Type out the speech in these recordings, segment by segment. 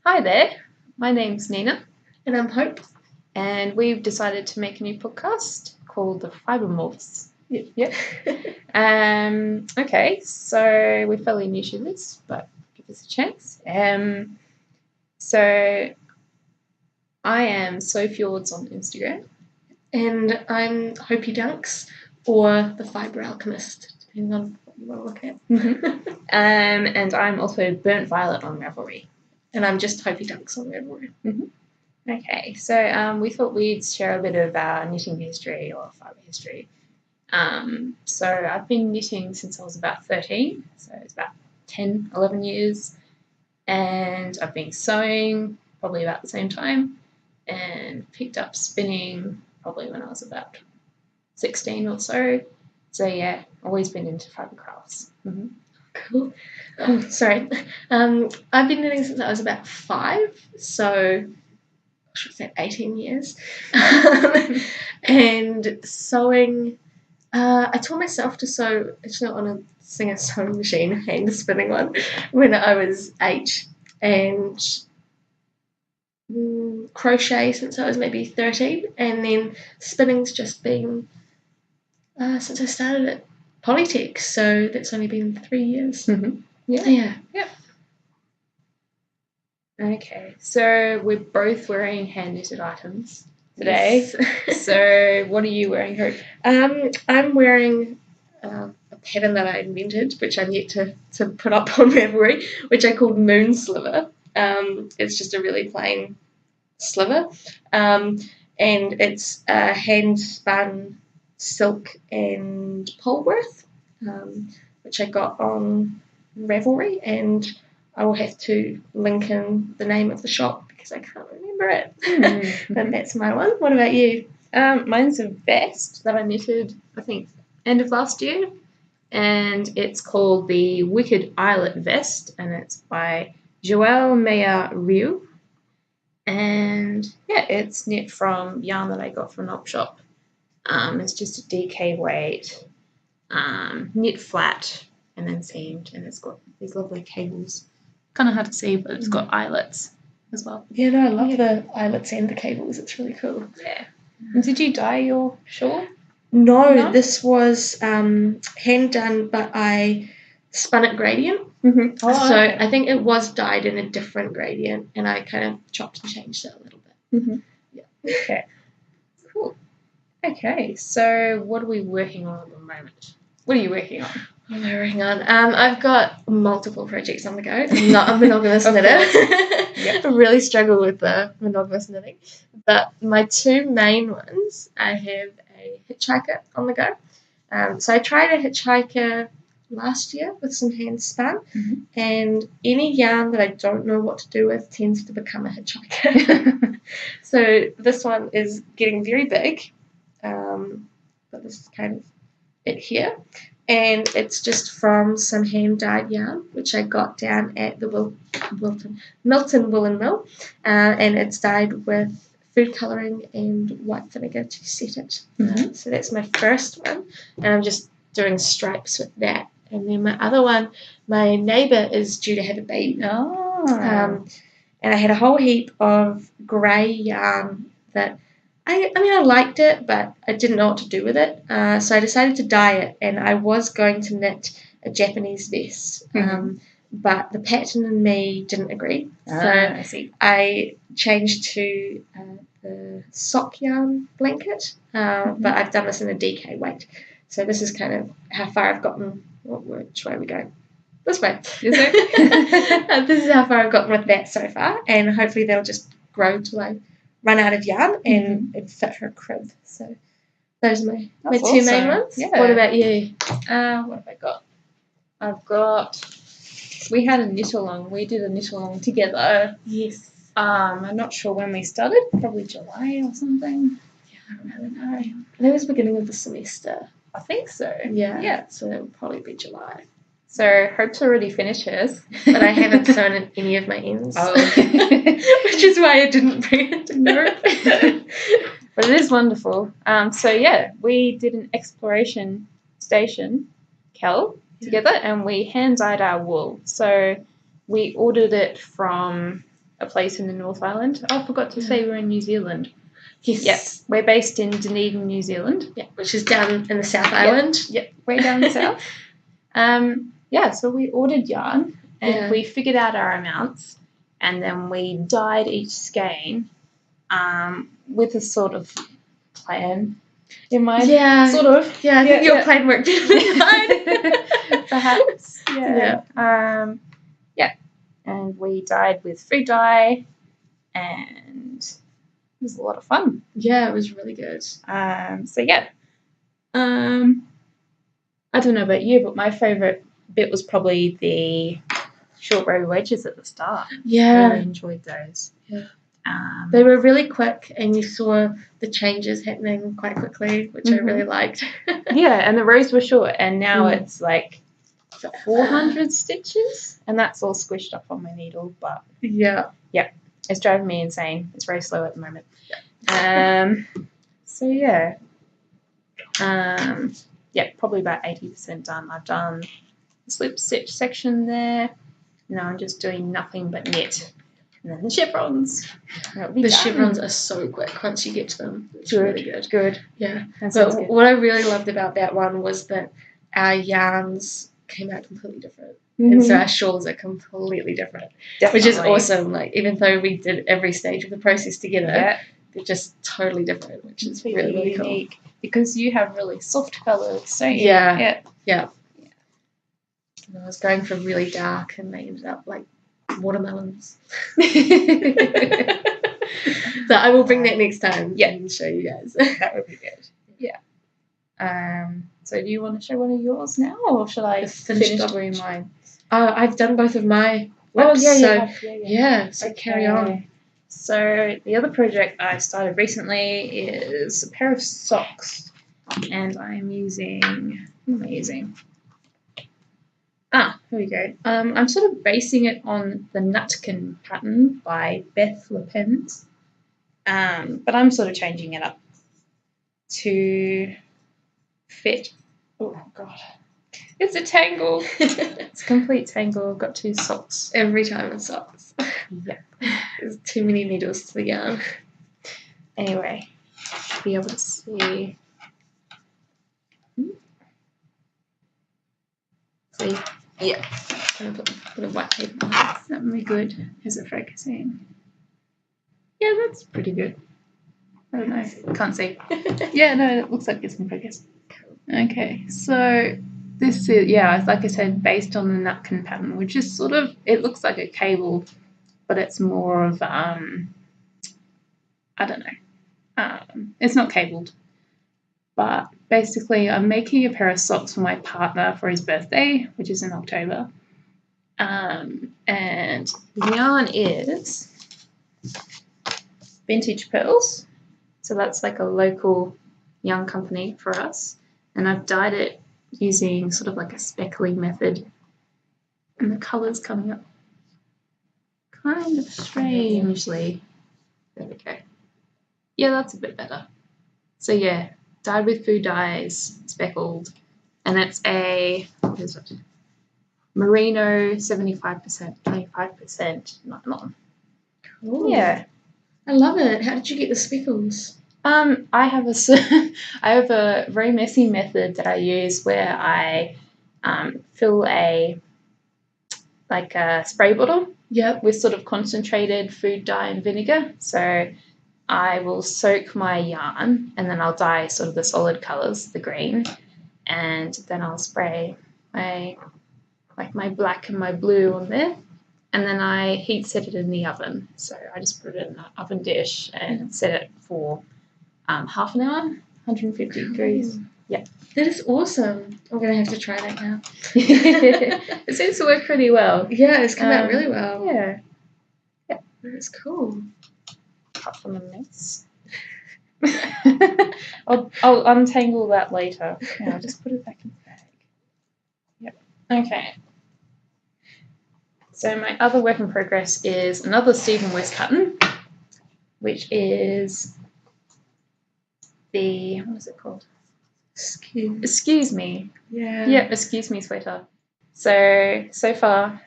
Hi there, my name's Nina, And I'm Hope. and we've decided to make a new podcast called the Fibre Morphs. Yeah. Okay, so we're fairly new to this, but give us a chance. So I am SoFjords on Instagram. And I'm Hopey Dunks, or the Fibre Alchemist, depending on what you want to look at. And I'm also Burnt Violet on Ravelry. And I'm just Hopey Dunks on Ravelry. Okay, so we thought we'd share a bit of our knitting history or fibre history. So I've been knitting since I was about 13, so it's about 10, 11 years. And I've been sewing probably about the same time and picked up spinning probably when I was about 16 or so. So yeah, always been into fibre crafts. Cool. Oh, sorry. I've been knitting since I was about 5, so I should say 18 years. And sewing, I taught myself to sew, actually on a Singer sewing machine, hand spinning one, when I was 8. And crochet since I was maybe 13. And then spinning's just been since I started at Polytech, so that's only been 3 years. Yeah. Okay, so we're both wearing hand knitted items today. Yes. So what are you wearing, Hope? I'm wearing a pattern that I invented, which I'm yet to put up on Ravelry, which I called Moon Sliver. It's just a really plain sliver, and it's a hand-spun silk and Polworth, which I got on Ravelry, and I will have to link in the name of the shop because I can't remember it. But that's my one. What about you? Mine's a vest that I knitted, I think, end of last year, and it's called the Wicked Eyelet Vest, and it's by Joelle Meyer Rieu. And yeah, it's knit from yarn that I got from an op shop. It's just a DK weight, knit flat, and then seamed, and it's got these lovely cables. Kind of hard to see, but it's got eyelets as well. Yeah, no, I love the eyelets and the cables. It's really cool. Yeah. And did you dye your shawl? No, this was hand done, but I spun it gradient. Oh, So okay. I think it was dyed in a different gradient, and I kind of chopped and changed it a little bit. Yeah. Okay. Cool. Okay, so what are we working on at the moment? What are you working on? What am I working on? I've got multiple projects on the go. I'm not a monogamous knitter. Yep. I really struggle with the monogamous knitting. But my two main ones, I have a hitchhiker on the go. So I tried a hitchhiker last year with some hand spun, and any yarn that I don't know what to do with tends to become a hitchhiker. So this one is getting very big, but this is kind of it here. And it's just from some hand dyed yarn, which I got down at the Milton Woolen Mill, and it's dyed with food colouring and white vinegar to set it. So that's my first one, and I'm just doing stripes with that. And then my other one, my neighbour is due to have a baby. And I had a whole heap of grey yarn that I liked it, but I didn't know what to do with it. So I decided to dye it, and I was going to knit a Japanese vest, but the pattern and me didn't agree. I see. I changed to the sock yarn blanket, but I've done this in a DK weight. So this is kind of how far I've gotten. Which way are we going? This way. Is it? This is how far I've gotten with that so far, and hopefully they'll just grow till I run out of yarn and fit her crib. So those are my two main ones. Yeah. What about you? What have I got? We had a knit along. We did a knit along together. Yes. I'm not sure when we started. Probably July or something. Yeah, I don't really know. I think it was the beginning of the semester. I think so. Yeah. So it would probably be July. So Hope's already finished hers. But I haven't sewn in any of my ends. Oh. Which is why I didn't bring it to Nope. But it is wonderful. So yeah, we did an exploration station, Kel, together, and we hand dyed our wool. So we ordered it from a place in the North Island. Oh, I forgot to say we're in New Zealand. Yes. Yep, we're based in Dunedin, New Zealand. Yeah, which is down in the South Island. Yep, way down south. So we ordered yarn and we figured out our amounts, and then we dyed each skein with a sort of plan in mind. Yeah. Sort of. Yeah, I think your plan worked in mine. Perhaps. Yeah. And we dyed with food dye, and it was a lot of fun. Yeah, it was really good. I don't know about you, but my favourite bit was probably the short row wedges at the start. Yeah. I really enjoyed those. Yeah. They were really quick, and you saw the changes happening quite quickly, which I really liked. Yeah, and the rows were short, and now it's like 400 stitches, and that's all squished up on my needle, but yeah, it's driving me insane. It's very slow at the moment. Probably about 80% done. I've done the slip stitch section there. Now I'm just doing nothing but knit. And then the chevrons. The chevrons are so quick once you get to them. It's really good. Good. Yeah. But what I really loved about that one was that our yarns came out completely different. And so our shawls are completely different. Definitely. Which is awesome. Like, even though we did every stage of the process together, they're just totally different, which is really, really unique. Cool. Because you have really soft colours, don't you? Yeah. And I was going for really dark, and they ended up like watermelons. So I will bring that next time and show you guys. That would be good. Yeah. So do you want to show one of yours now, or should I finish doing mine? I've done both of my laps, so carry on. So the other project I started recently is a pair of socks, and I'm using, what am I using? Here we go. I'm sort of basing it on the Nutkin pattern by Beth Lepens, but I'm sort of changing it up to fit. Oh God, it's a tangle. It's a complete tangle. I've got two socks. Every time it's socks. Yeah. There's too many needles to the yarn. Anyway, should be able to see. See? Yeah. I'm going to put a white paper on it. That would be good. Is it focusing? Yeah, that's pretty good. I don't know. Can't see. Yeah, no, it looks like it's in focus. Okay, so this is, like I said, based on the Nutkin pattern, which is sort of, it looks like a cable, but it's more of, I don't know. It's not cabled. But basically, I'm making a pair of socks for my partner for his birthday, which is in October. And the yarn is Vintage Pearls. So that's like a local yarn company for us. And I've dyed it using sort of like a speckling method. And the colour's coming up kind of strangely. There we go. Yeah, that's a bit better. So yeah, dyed with food dyes, speckled. And it's a, what is it? Merino 75%, 25% nylon. Cool. Yeah. I love it. How did you get the speckles? I have a very messy method that I use where I fill a spray bottle with sort of concentrated food dye and vinegar. So I will soak my yarn, and then I'll dye sort of the solid colours, the green, and then I'll spray my black and my blue on there. And then I heat set it in the oven. So I just put it in an oven dish and set it for half an hour, 150 degrees. Yeah. That is awesome. I'm going to have to try that now. It seems to work pretty well. Yeah, it's come out really well. Yeah. That's cool. Apart from a mess. I'll untangle that later. Yeah, I'll just put it back in the bag. Yep. Okay. So my other work in progress is another Stephen West pattern, which is the, what is it called? Excuse me. Yeah. Yep, excuse me sweater. So far,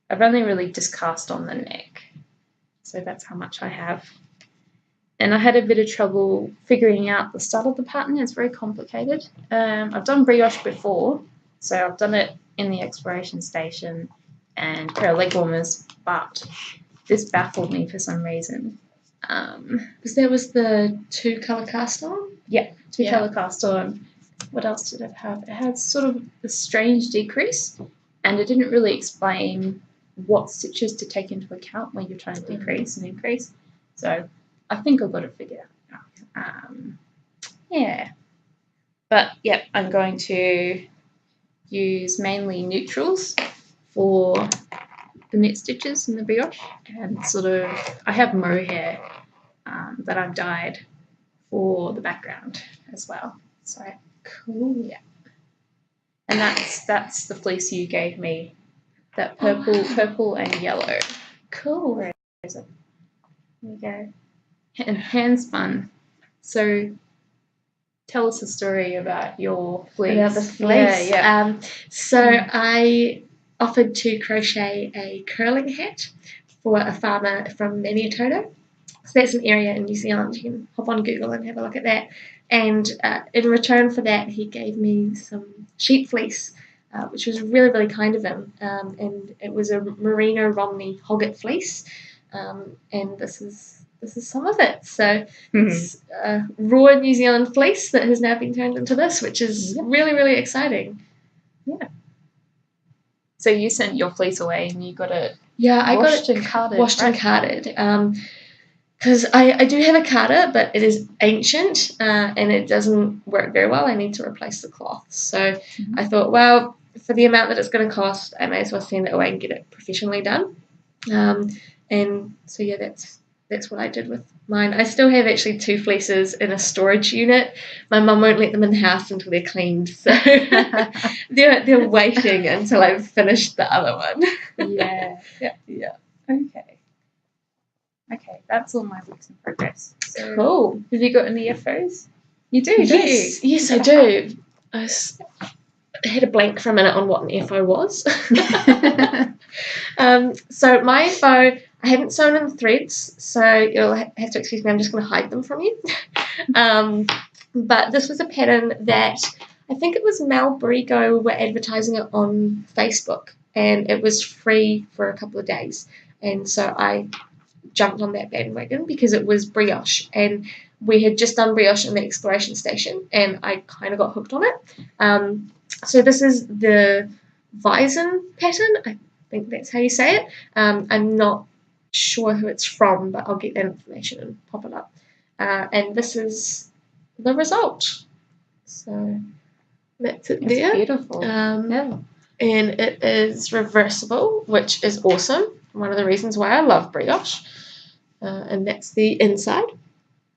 I've only really just cast on the neck. So that's how much I have. And I had a bit of trouble figuring out the start of the pattern. It's very complicated. I've done brioche before, so I've done it in the exploration station and pair of leg warmers, but this baffled me for some reason. Because there was the 2-colour cast on? Yeah, 2-colour cast on. What else did it have? It had sort of a strange decrease, and it didn't really explain what stitches to take into account when you're trying to decrease and increase. So I think I've got it figured out. Yeah. But, yeah, I'm going to use mainly neutrals for the knit stitches in the brioche, and sort of I have mohair that I've dyed for the background as well. So cool, yeah. And that's the fleece you gave me, that purple and yellow. Cool. Where is it? There we go. And hand-spun. So tell us a story about your fleece. About the fleece. Yeah. So I offered to crochet a curling hat for a farmer from Manitoto. So that's an area in New Zealand. You can hop on Google and have a look at that. And in return for that, he gave me some sheep fleece, which was really, really kind of him. And it was a Merino Romney Hogget fleece. And this is some of it. So it's raw New Zealand fleece that has now been turned into this, which is really, really exciting. Yeah. So you sent your fleece away and you got it washed and carded. And carded. Because I do have a carder, but it is ancient and it doesn't work very well. I need to replace the cloth. So I thought, well, for the amount that it's going to cost, I may as well send it away and get it professionally done. And so, yeah, that's what I did with mine. I still have actually 2 fleeces in a storage unit. My mum won't let them in the house until they're cleaned. So they're waiting until I've finished the other one. Yeah. Okay, that's all my works in progress. So, cool. Have you got any FOs? You do, don't you? Yes, I do. I had a blank for a minute on what an FO was. So my FO, I haven't sewn in threads, so you'll have to excuse me, I'm just going to hide them from you. But this was a pattern that I think it was Mel Brigo were advertising it on Facebook, and it was free for a couple of days. And so I jumped on that bandwagon because it was brioche, and we had just done brioche in the exploration station, and I kind of got hooked on it. So this is the Weizen pattern. I think that's how you say it. I'm not sure who it's from, but I'll get that information and pop it up. And this is the result. So that's it there. It's beautiful. And it is reversible, which is awesome. One of the reasons why I love brioche. And that's the inside.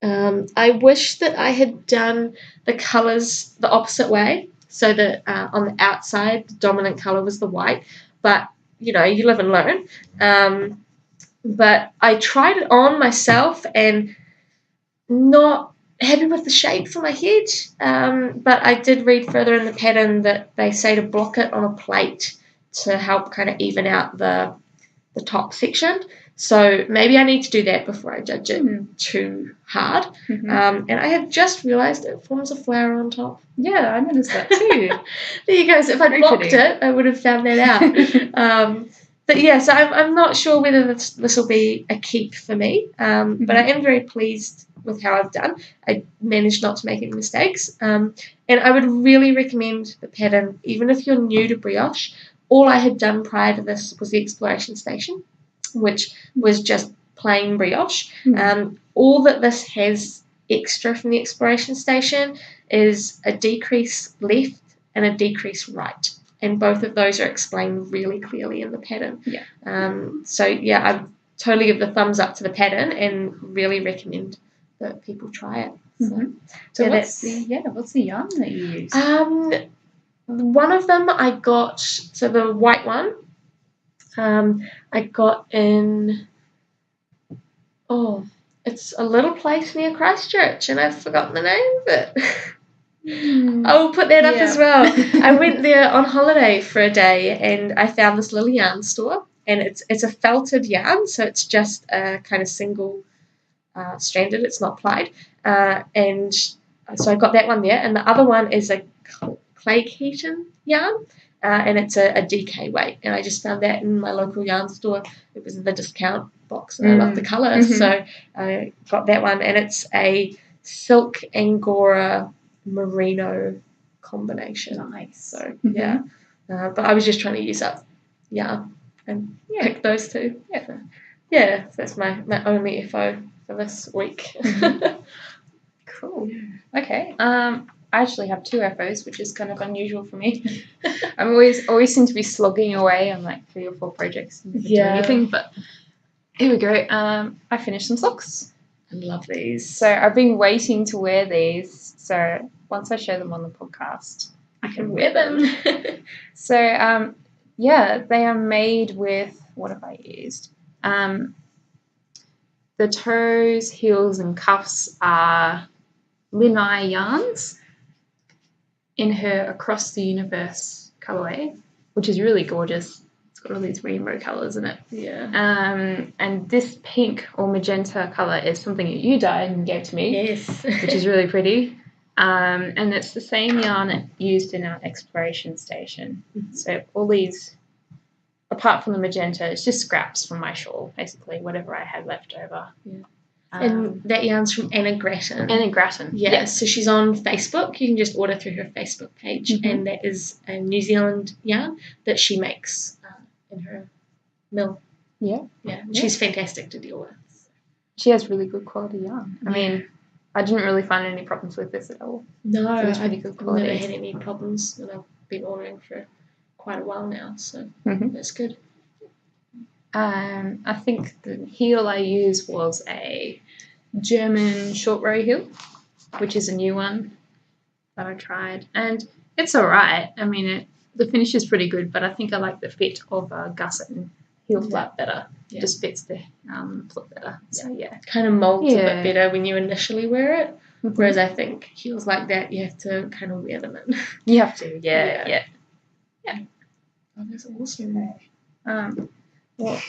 I wish that I had done the colours the opposite way, so that on the outside the dominant colour was the white, but you live and learn. But I tried it on myself and not happy with the shape for my head, but I did read further in the pattern that they say to block it on a plate to help kind of even out the top section. So maybe I need to do that before I judge it too hard. And I have just realised it forms a flower on top. Yeah, I noticed that too. There you go. So if I blocked it, I would have found that out. But yeah, so I'm not sure whether this will be a keep for me. But I am very pleased with how I've done. I managed not to make any mistakes. And I would really recommend the pattern, even if you're new to brioche. All I had done prior to this was the exploration station, which was just plain brioche. All that this has extra from the exploration station is a decrease left and a decrease right. And both of those are explained really clearly in the pattern. So, yeah, I totally give the thumbs up to the pattern and really recommend that people try it. So what's the yarn that you use? One of them I got, so the white one, I got in, it's a little place near Christchurch, and I've forgotten the name of it. I'll put that up as well. I went there on holiday for a day, and I found this little yarn store, and it's a felted yarn, so it's just a kind of single stranded. It's not plied, and so I got that one there. And the other one is a clay keaton yarn, and it's a DK weight. And I just found that in my local yarn store. It was in the discount box, and I love the colour, so I got that one. And it's a silk angora merino combination. Nice. So yeah, but I was just trying to use up yarn and pick those two. Yeah. So, yeah, that's my only FO for this week. Cool. Okay. I actually have 2 FOs, which is kind of unusual for me. I'm always seem to be slogging away on like 3 or 4 projects and never do anything. But here we go. I finished some socks. I love these. So I've been waiting to wear these. So once I show them on the podcast, I can wear them. So yeah, they are made with, what have I used? The toes, heels, and cuffs are Linai yarns in her Across the Universe colorway, which is really gorgeous. It's got all these rainbow colors in it. Yeah. And this pink or magenta color is something that you dyed and gave to me. Yes. Which is really pretty. And it's the same yarn used in our exploration station. So all these, apart from the magenta, it's just scraps from my shawl, basically, whatever I had left over. Yeah. And that yarn's from Anna Grattan. Anna Grattan. Yeah, so she's on Facebook. You can just order through her Facebook page. And that is a New Zealand yarn that she makes in her mill. Yeah. She's fantastic to deal with. She has really good quality yarn. I mean, I didn't really find any problems with this at all. No, I've never had any problems, and I've been ordering for quite a while now, so that's good. I think the heel I used was a German short row heel, which is a new one that I tried, and it's all right. I mean, the finish is pretty good, but I think I like the fit of a gusset and heel flap better. It just fits the foot better. So yeah, it kind of molds a bit better when you initially wear it. Whereas I think heels like that, you have to kind of wear them in. You have to, yeah. Oh, that's awesome. What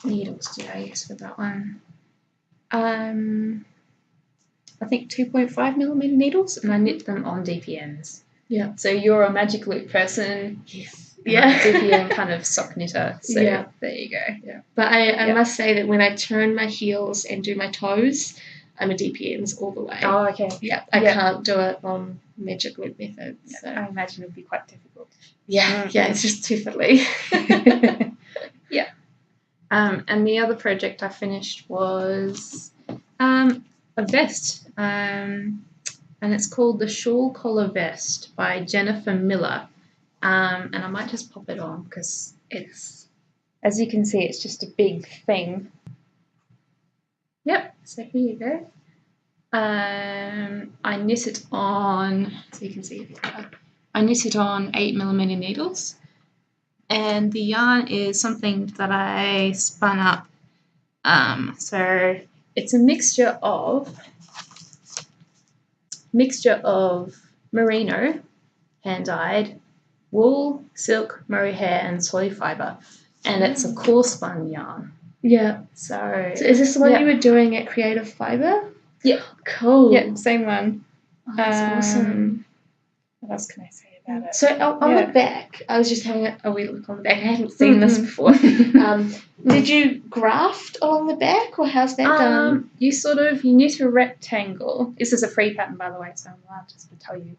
needles did I use for that one? I think 2.5mm needles, and I knit them on DPNs. Yeah. So you're a magic loop person. Yes. Yeah. DPN kind of sock knitter. So there you go. Yeah. But I must say that when I turn my heels and do my toes, I'm a DPNs all the way. Oh, okay. Yeah. I can't do it on magic loop methods. Yeah, so. I imagine it would be quite difficult. Yeah. Yeah. It's just too fiddly. Yeah. And the other project I finished was a vest, and it's called the Shawl Collar Vest by Jennifer Miller. And I might just pop it on because it's, as you can see, it's just a big thing. Yep, so here you go. I knit it on, so you can see here, I knit it on 8mm needles. And the yarn is something that I spun up. So it's a mixture of merino, hand-dyed, wool, silk, mohair, and soy fibre. And it's a coarse-spun yarn. Yeah. So is this the one you were doing at Creative Fibre? Yeah. Cool. Yeah, same one. Oh, that's awesome. What else can I say about it? So on the back, I was just having a wee look on the back. I hadn't seen this before. Did you graft along the back, or how's that done? You knit a rectangle. This is a free pattern, by the way, so I'm allowed just to tell you.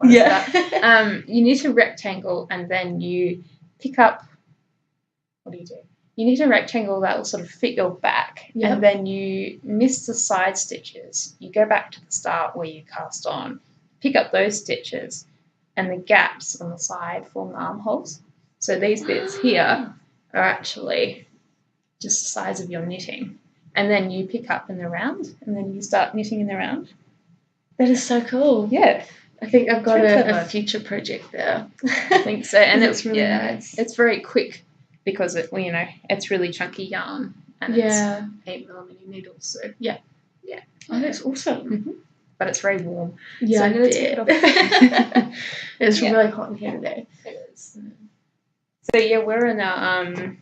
You knit a rectangle, and then you pick up. What do? You knit a rectangle that will sort of fit your back, and then you miss the side stitches. You go back to the start where you cast on, pick up those stitches, and the gaps on the side form the armholes. So these bits here are actually just the size of your knitting. And then you pick up in the round, and then you start knitting in the round. That is so cool. Yeah. I think I've got a future project there. I think so. And it's really nice. It's very quick because it's really chunky yarn. And it's 8mm needles. So yeah. Oh, that's awesome. Mm-hmm. But it's very warm. Yeah, so I'm going to take it off. It's really hot in here today. It is. So yeah, we're in our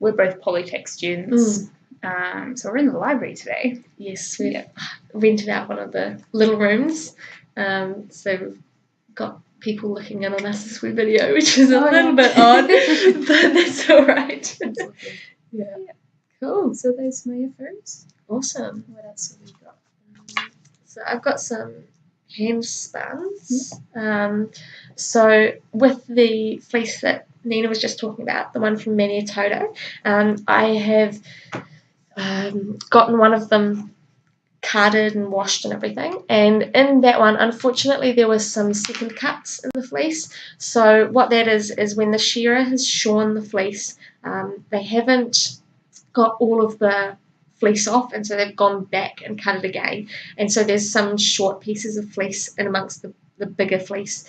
we're both Polytech students. So we're in the library today. Yes, we've rented out one of the little rooms. So we've got people looking in on us as we video, which is a little bit odd, but that's all right. Yeah. Cool. So those are my first. Awesome. What else have we got? So I've got some hand-spuns. So with the fleece that Nina was just talking about, the one from Maniatoto, I have gotten one of them carded and washed and everything, and in that one, unfortunately, there was some second cuts in the fleece. So what that is when the shearer has shorn the fleece, they haven't got all of the fleece off, and so they've gone back and cut it again, and so there's some short pieces of fleece in amongst the bigger fleece.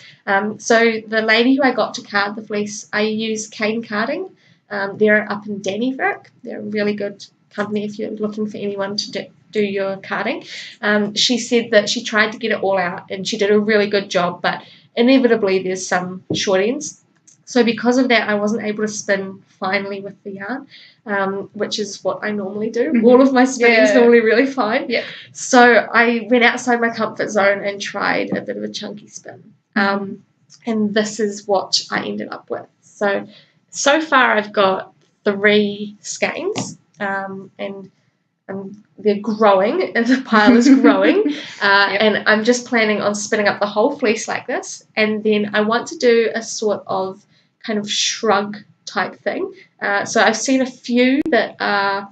So the lady who I got to card the fleece, I use Cane Carding. They're up in Dannyvirk. They're a really good company if you're looking for anyone to do your carding. She said that she tried to get it all out and she did a really good job, but inevitably there's some short ends. So because of that, I wasn't able to spin finely with the yarn, which is what I normally do. Mm-hmm. All of my spinning is normally really fine. Yeah. So I went outside my comfort zone and tried a bit of a chunky spin. And this is what I ended up with. So far I've got 3 skeins, and they're growing, and the pile is growing. And I'm just planning on spinning up the whole fleece like this, and then I want to do a sort of kind of shrug type thing. So I've seen a few that are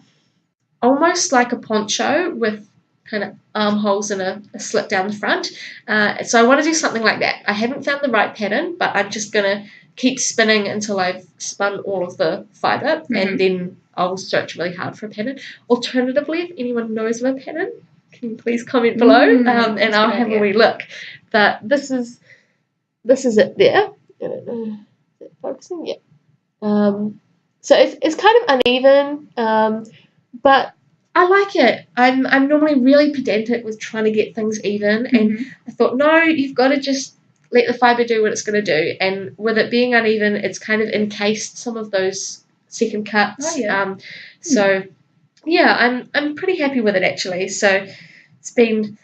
almost like a poncho with kind of armholes and a slit down the front. So I want to do something like that. I haven't found the right pattern, but I'm just going to keep spinning until I've spun all of the fibre, and then I'll search really hard for a pattern. Alternatively, if anyone knows of a pattern, can you please comment below, and I'll have a wee look. But this is it there. I don't know. Is it focusing? Yeah. So it's kind of uneven, but I like it. I'm normally really pedantic with trying to get things even, and I thought, no, you've got to just let the fibre do what it's going to do. And with it being uneven, it's kind of encased some of those second cuts. So yeah, I'm pretty happy with it actually. So it's been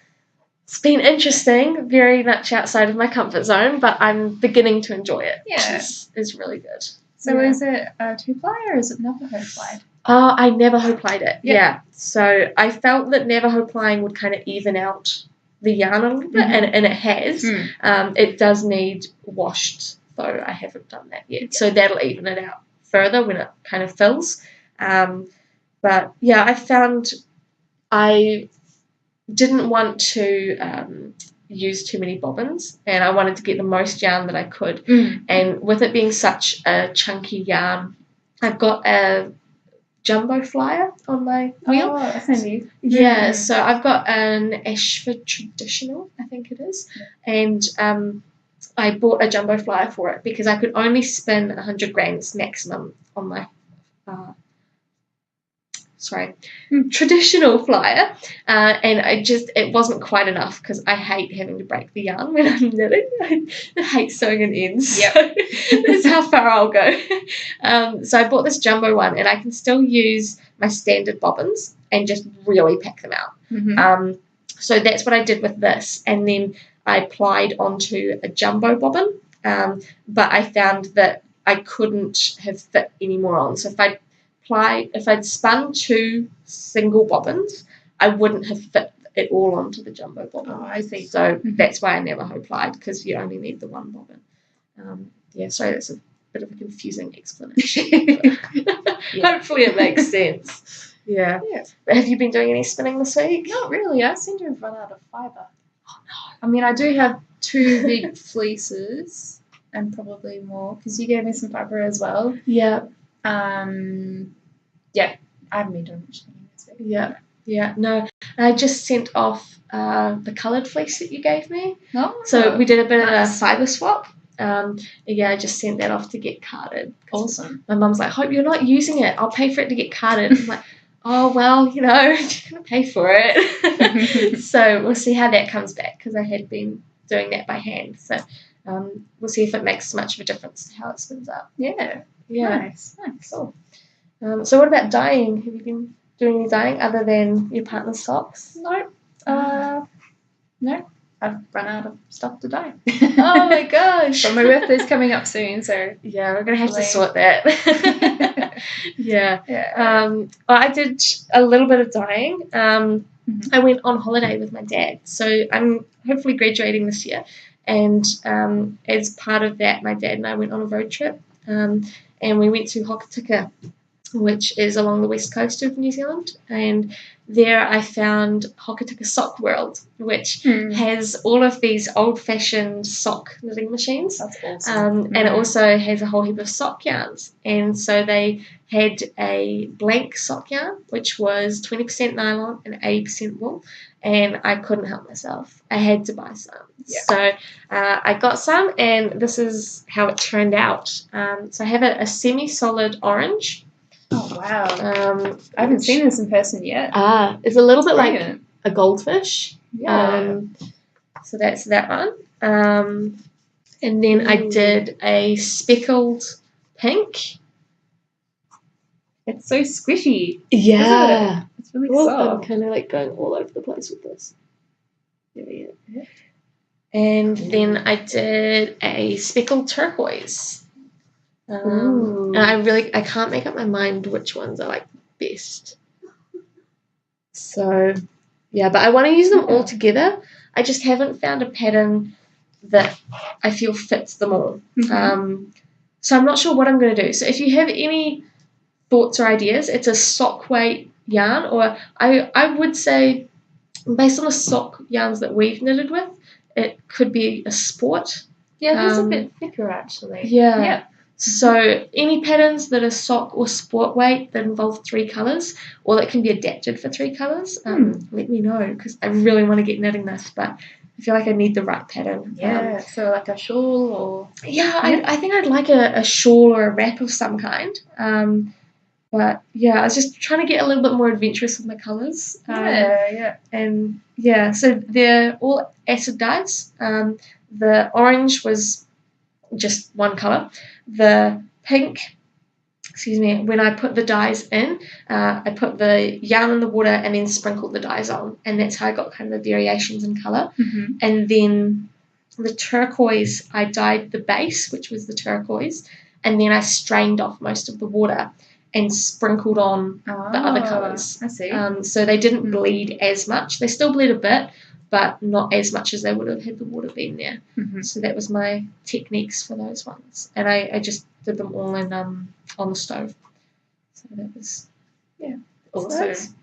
interesting, very much outside of my comfort zone, but I'm beginning to enjoy it, which is really good. So is it a 2-ply or is it Navajo plied? I Navajo plied it. Yeah. So I felt that Navajo plying would kind of even out the yarn a little bit, and it has. It does need washed, though I haven't done that yet. So that'll even it out further when it kind of fills. But yeah, I found I didn't want to use too many bobbins, and I wanted to get the most yarn that I could. And with it being such a chunky yarn, I've got a jumbo flyer on my wheel. Oh, that's handy. Yeah, so I've got an Ashford Traditional, I think it is, and I bought a jumbo flyer for it because I could only spin 100 grams maximum on my traditional flyer, and it wasn't quite enough because I hate having to break the yarn when I'm knitting. I hate sewing in ends. So that's how far I'll go. So I bought this jumbo one, and I can still use my standard bobbins and just really pack them out. So that's what I did with this, and then I plied onto a jumbo bobbin, but I found that I couldn't have fit any more on. So if I'd spun 2 single bobbins, I wouldn't have fit it all onto the jumbo bobbin. Oh, I see. So that's why I never plied, because you only need the one bobbin. Sorry, that's a bit of a confusing explanation. Hopefully it makes sense. Yeah. Have you been doing any spinning this week? Not really. I seem to have run out of fibre. Oh no. I mean, I do have 2 big fleeces and probably more because you gave me some fibre as well. Yeah. I haven't been doing much spinning this week. Yeah. No, I just sent off the coloured fleece that you gave me. Oh. So we did a bit of a fibre swap. I just sent that off to get carded. Awesome. My mum's like, hope you're not using it. I'll pay for it to get carded. I'm like, oh, well, you're going to pay for it. So we'll see how that comes back, because I had been doing that by hand. So we'll see if it makes much of a difference to how it spins up. Yeah. Yeah. Nice. Cool. So what about dyeing? Have you been doing any dyeing other than your partner's socks? No. No. I've run out of stuff to dye. Oh my gosh. But my birthday's coming up soon, so Yeah, we're going to have to hopefully. sort that. Yeah. Yeah. Well, I did a little bit of dyeing. I went on holiday with my dad. So I'm hopefully graduating this year. And as part of that, my dad and I went on a road trip. And we went to Hokitika, which is along the west coast of New Zealand. And there I found Hokitika Sock World, which has all of these old-fashioned sock knitting machines. That's awesome. And it also has a whole heap of sock yarns. And so they had a blank sock yarn, which was 20% nylon and 80% wool. And I couldn't help myself. I had to buy some. Yeah. So I got some, and this is how it turned out. So I have a semi-solid orange. Oh, wow. I haven't seen this in person yet. It's a little bit like Brilliant. a goldfish. Yeah. So that's that one. And then I did a speckled pink. It's so squishy. Yeah. Isn't it? It's really I'm soft. kind of like going all over the place with this. There we go. And then I did a speckled turquoise. And I can't make up my mind which ones I like best. So, yeah, but I want to use them all together. I just haven't found a pattern that I feel fits them all. So I'm not sure what I'm going to do. So if you have any thoughts or ideas, it's a sock weight yarn, or I would say, based on the sock yarns that we've knitted with, it could be a sport. Yeah, it's a bit thicker actually. Yeah. So any patterns that are sock or sport weight that involve 3 colours, or that can be adapted for 3 colours, let me know, because I really want to get knitting this, but I feel like I need the right pattern. Yeah, so like a shawl or... Yeah, I think I'd like a shawl or a wrap of some kind. But yeah, I was just trying to get a little bit more adventurous with my colours. And yeah, so they're all acid dyes. The orange was just one colour. The pink, when I put the dyes in, I put the yarn in the water and then sprinkled the dyes on, and that's how I got kind of the variations in colour. And then the turquoise, I dyed the base, which was the turquoise, and then I strained off most of the water and sprinkled on the other colours. I see. So they didn't bleed as much. They still bled a bit, but not as much as they would have had the water been there. So that was my techniques for those ones. And I just did them all in on the stove. So that was, Awesome.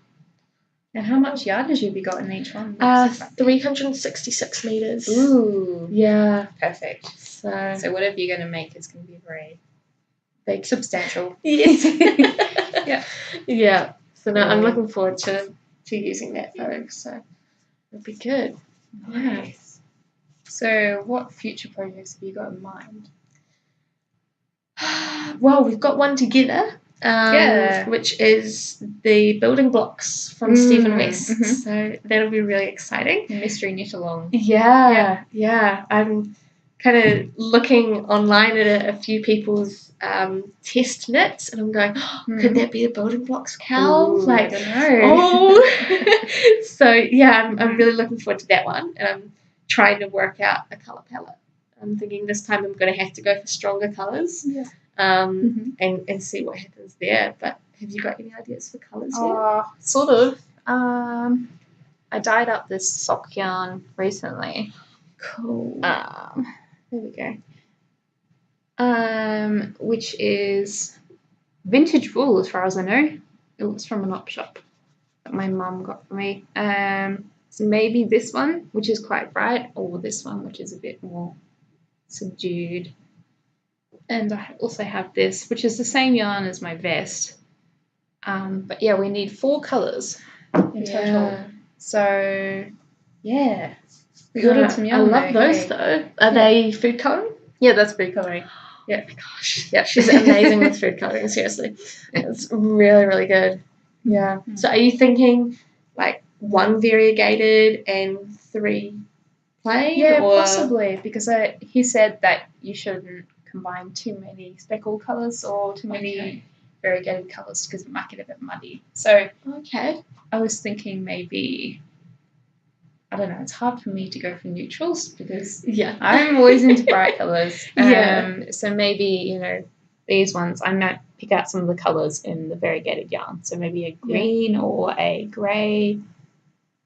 And how much yardage have you got in each one? 366 metres. Ooh. Yeah. Perfect. So whatever you're going to make is going to be very big. Substantial. Yes. Yeah. So now I'm looking forward to using that though. So it'll be good. Nice. So what future projects have you got in mind? Well, we've got one together, which is the building blocks from Stephen West. So that'll be really exciting. Mystery knit along. Yeah. I'm kind of looking online at a few people's test knits, and I'm going, could that be the building blocks, Cal? Ooh, I don't know. So yeah, I'm really looking forward to that one, and I'm trying to work out a colour palette. I'm thinking this time I'm going to have to go for stronger colours, and see what happens there. But have you got any ideas for colours yet? Sort of. I dyed up this sock yarn recently. Cool. There we go. Which is vintage wool, as far as I know. It was from an op shop that my mum got for me. So maybe this one, which is quite bright, or this one, which is a bit more subdued. And I also have this, which is the same yarn as my vest. But yeah, we need 4 colours in total. So yeah, we ordered some yarn. I love those though. Are they food colouring? Yeah, that's food colouring. Yeah, gosh. Yeah, she's amazing with food colouring, seriously. It's really, really good. Yeah. So are you thinking like 1 variegated and 3 plain? Yeah, possibly, because he said that you shouldn't combine too many speckled colours or too many variegated colours because it might get a bit muddy. So Okay. I was thinking maybe, I don't know, it's hard for me to go for neutrals because Yeah. I'm always into bright colours. Yeah. So maybe, you know, these ones, I might pick out some of the colours in the variegated yarn. So maybe a green or a grey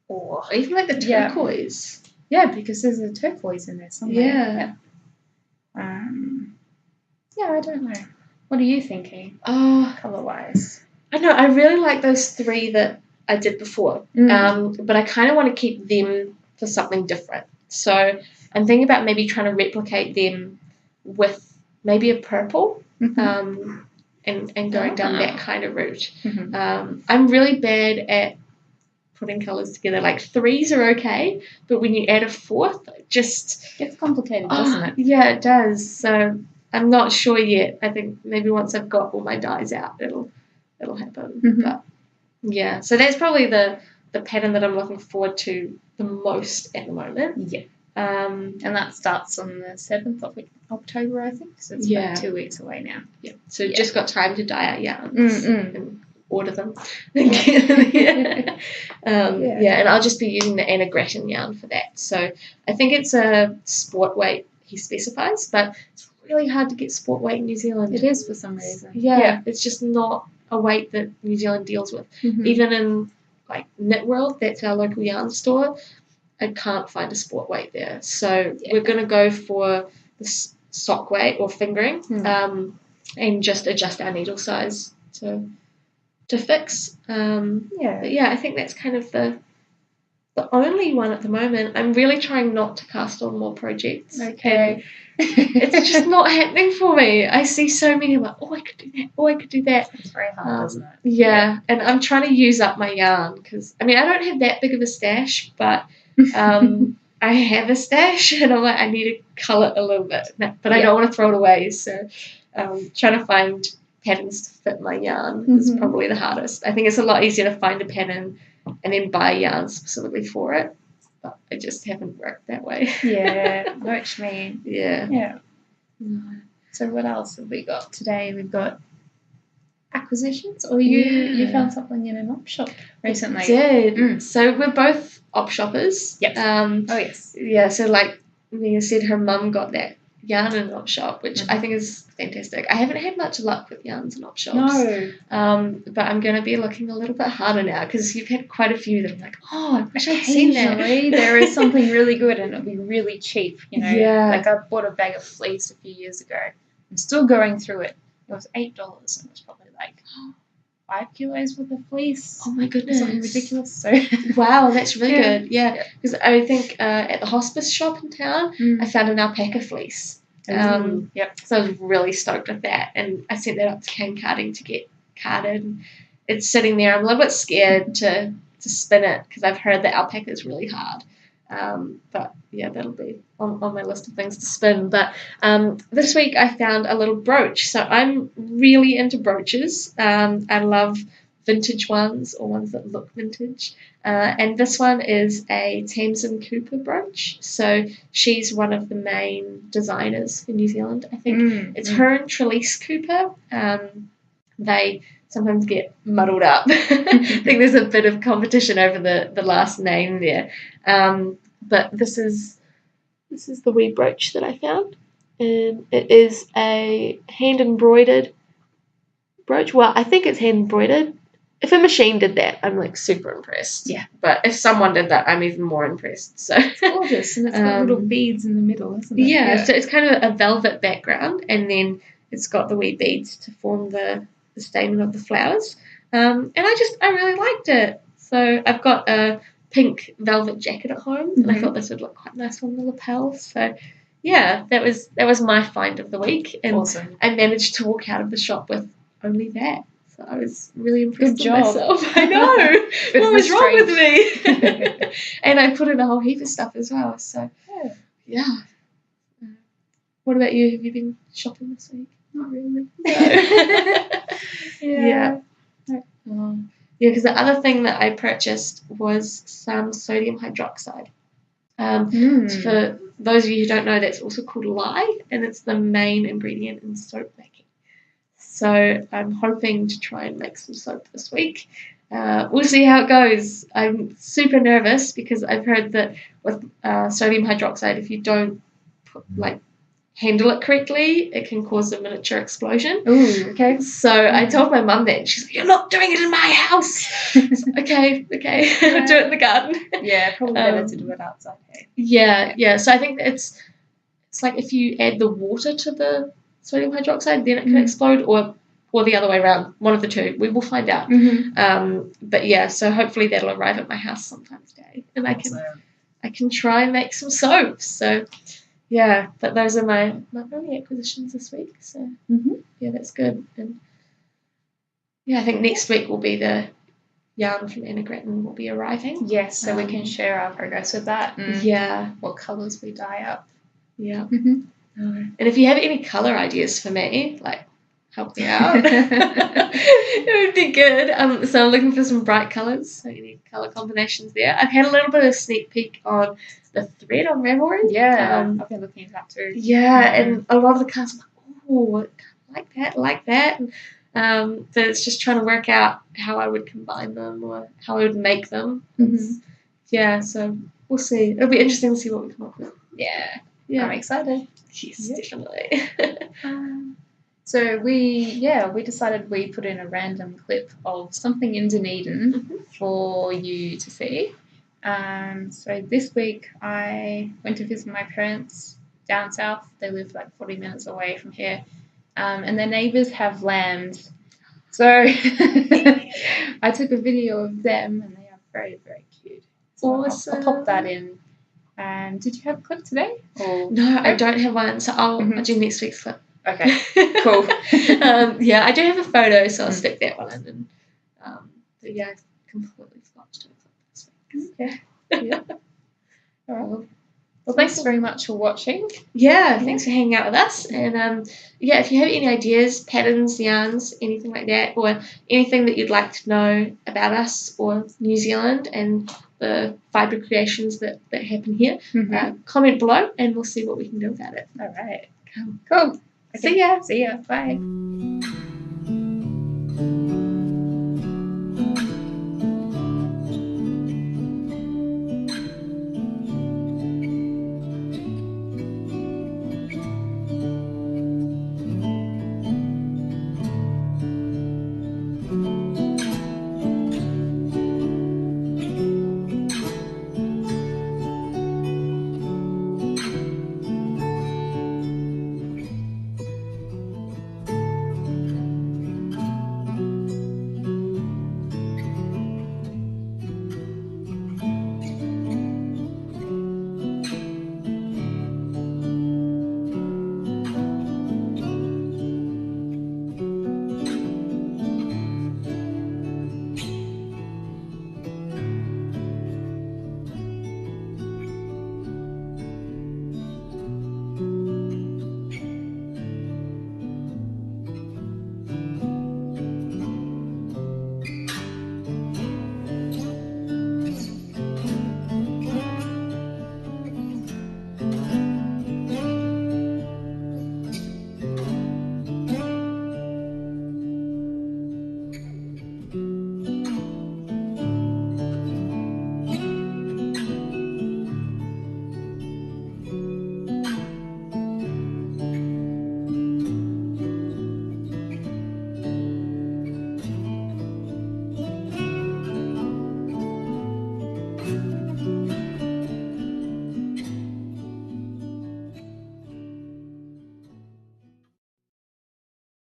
or... Even like the turquoise. Yeah, because there's a turquoise in there somewhere. Yeah. Yeah, I don't know. What are you thinking, Oh, colour-wise? I know. I really like those 3 that I did before. But I kind of want to keep them for something different. So I'm thinking about maybe trying to replicate them with maybe a purple. And going down that kind of route. I'm really bad at putting colours together. Like 3s are okay, but when you add a 4th, it just It's complicated, doesn't it? Yeah, it does. So I'm not sure yet. I think maybe once I've got all my dyes out, it'll happen. But yeah, so that's probably the pattern that I'm looking forward to the most at the moment. Yeah. And that starts on the 7th of October, I think. So it's about 2 weeks away now. Yeah. So just got time to dye our yarns and order them. And I'll just be using the Anna Grattan yarn for that. So I think it's a sport weight he specifies, but it's really hard to get sport weight in New Zealand. It is for some reason. Yeah. It's just not a weight that New Zealand deals with. Even in like Knit World, that's our local yarn store, I can't find a sport weight there. So we're going to go for the sock weight or fingering and just adjust our needle size to fix. But yeah, I think that's kind of the only one at the moment. I'm really trying not to cast on more projects. Okay. It's just not happening for me. I see so many like, I could do that. I could do that. It's very hard, isn't it? Yeah, and I'm trying to use up my yarn because, I mean, I don't have that big of a stash, but I have a stash and I'm like, I need to cull it a little bit, but I don't want to throw it away. So trying to find patterns to fit my yarn is probably the hardest. I think it's a lot easier to find a pattern and then buy yarn specifically for it. But I just haven't worked that way. Yeah, know what you mean. Yeah. So what else have we got today? We've got acquisitions, or you found something in an op shop recently. I did. So we're both op shoppers. Yep. Oh yes. Yeah. So like Mia said, her mum got that yarn in an op shop, which I think is fantastic. I haven't had much luck with yarns in op shops. No. But I'm going to be looking a little bit harder now because you've had quite a few that I'm like, I wish I'd seen that. There is something really good and it'll be really cheap. You know. Yeah. Like I bought a bag of fleece a few years ago. I'm still going through it. It was $8 and it was probably like 5 kilos worth of fleece. Oh my goodness. Something ridiculous. So wow, that's really good. Yeah. Because I think at the hospice shop in town, I found an alpaca fleece. So I was really stoked with that. And I sent that up to cane carding to get carded. And it's sitting there. I'm a little bit scared to spin it because I've heard that alpaca is really hard. But yeah, that'll be on my list of things to spin. But this week I found a little brooch. So I'm really into brooches. I love vintage ones or ones that look vintage. And this one is a Tamsin Cooper brooch. So she's one of the main designers in New Zealand. I think it's her and Trelise Cooper. They sometimes get muddled up. I think there's a bit of competition over the last name there. But this is the wee brooch that I found. And it is a hand embroidered brooch. Well, I think it's hand embroidered. If a machine did that, I'm like super impressed. Yeah. But if someone did that, I'm even more impressed. So it's gorgeous, and it's got little beads in the middle, isn't it? Yeah, so it's kind of a velvet background, and then it's got the wee beads to form the stamen of the flowers. And I really liked it. So I've got a pink velvet jacket at home, and I thought this would look quite nice on the lapel. So yeah, that was my find of the week, and awesome. I managed to walk out of the shop with only that. So I was really impressed with myself. I know. What was wrong with me? And I put in a whole heap of stuff as well. So yeah. What about you? Have you been shopping this week? Not really. No. Yeah. Because the other thing that I purchased was some sodium hydroxide. For those of you who don't know, that's also called lye, and it's the main ingredient in soap making. So I'm hoping to try and make some soap this week. We'll see how it goes. I'm super nervous because I've heard that with sodium hydroxide, if you don't handle it correctly, it can cause a miniature explosion. Ooh, okay. So I told my mum that, and she's like, "You're not doing it in my house." Okay. Yeah. Do it in the garden. Yeah, probably better to do it outside. Hey? Yeah. So I think it's like if you add the water to the sodium hydroxide, then it can explode, or the other way around. One of the two. We will find out. But yeah, so hopefully that'll arrive at my house sometime today, and I can try and make some soap. So yeah, but those are my only acquisitions this week. So yeah, that's good. And yeah, I think next week will be the yarn from Anna Grattan will be arriving. Yes, so we can share our progress with that. And what colours we dye up. Yeah. And if you have any colour ideas for me, help me out. It would be good. So I'm looking for some bright colours. So any colour combinations there. I've had a little bit of a sneak peek on the thread on Ravelry. Yeah, I've been looking at that too. Yeah, and a lot of the colours, I'm like, oh, like that. And, but it's just trying to work out how I would combine them or how I would make them. Yeah, so we'll see. It'll be interesting to see what we come up with. Yeah. Yeah. I'm excited. Yes, definitely. So we decided we put in a random clip of something in Dunedin for you to see. So this week I went to visit my parents down south. They live 40 minutes away from here. And their neighbours have lambs. So I took a video of them and they are very, very cute. So Awesome. I'll pop that in. Did you have a clip today? Or no, I don't have one, so I'll do next week's clip. Okay, cool. Yeah, I do have a photo, so I'll stick that one in. But yeah, I completely forgot to do a clip this week. Okay. Yeah. All right. Well, thanks very much for watching. Yeah, thanks for hanging out with us. And yeah, if you have any ideas, patterns, yarns, anything like that, or anything that you'd like to know about us or New Zealand and the fibre creations that happen here, comment below and we'll see what we can do about it. All right. Cool. Okay. See ya. Bye.